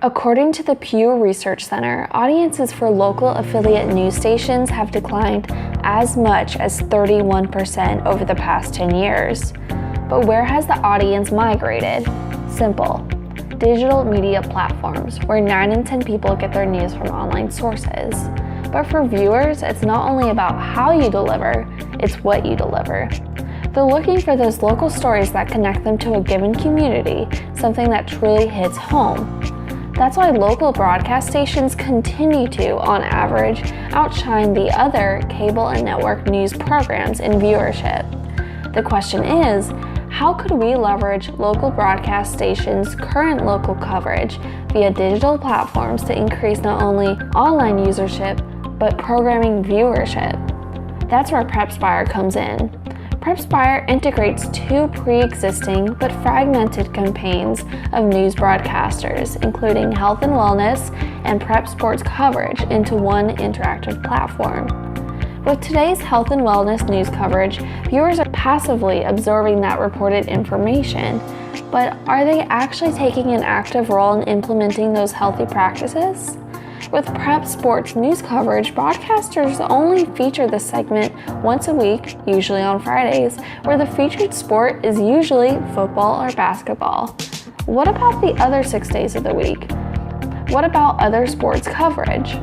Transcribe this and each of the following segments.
According to the Pew Research Center, audiences for local affiliate news stations have declined as much as 31% over the past 10 years. But where has the audience migrated? Simple. Digital media platforms, where 9 in 10 people get their news from online sources. But for viewers, it's not only about how you deliver, it's what you deliver. They're looking for those local stories that connect them to a given community, something that truly hits home. That's why local broadcast stations continue to, on average, outshine the other cable and network news programs in viewership. The question is, how could we leverage local broadcast stations' current local coverage via digital platforms to increase not only online usership, but programming viewership? That's where Prepspire comes in. Prepspire integrates 2 pre-existing but fragmented campaigns of news broadcasters, including health and wellness and prep sports coverage, into one interactive platform. With today's health and wellness news coverage, viewers are passively absorbing that reported information, but are they actually taking an active role in implementing those healthy practices? With prep sports news coverage, broadcasters only feature the segment once a week, usually on Fridays, where the featured sport is usually football or basketball. What about the other 6 days of the week? What about other sports coverage?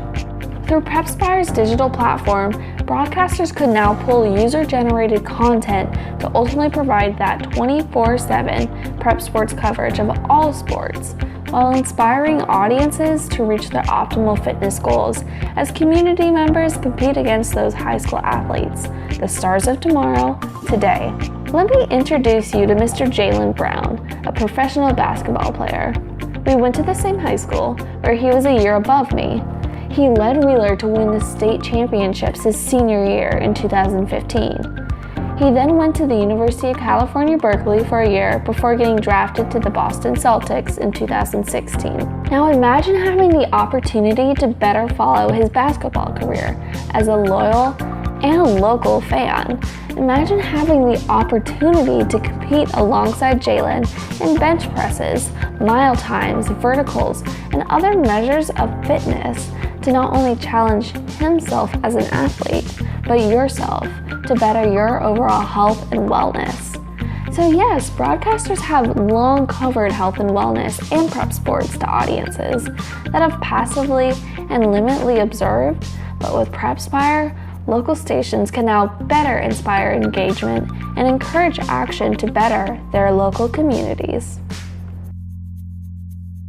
Through Prepspire's digital platform, broadcasters could now pull user-generated content to ultimately provide that 24/7 prep sports coverage of all sports, while inspiring audiences to reach their optimal fitness goals as community members compete against those high school athletes, the stars of tomorrow, today. Let me introduce you to Mr. Jaylen Brown, a professional basketball player. We went to the same high school, where he was a year above me. He led Wheeler to win the state championships his senior year in 2015. He then went to the University of California, Berkeley for a year before getting drafted to the Boston Celtics in 2016. Now imagine having the opportunity to better follow his basketball career as a loyal and local fan. Imagine having the opportunity to compete alongside Jaylen in bench presses, mile times, verticals, and other measures of fitness to not only challenge himself as an athlete, but yourself to better your overall health and wellness. So yes, broadcasters have long covered health and wellness and prep sports to audiences that have passively and limitedly observed, but with Prepspire, local stations can now better inspire engagement and encourage action to better their local communities.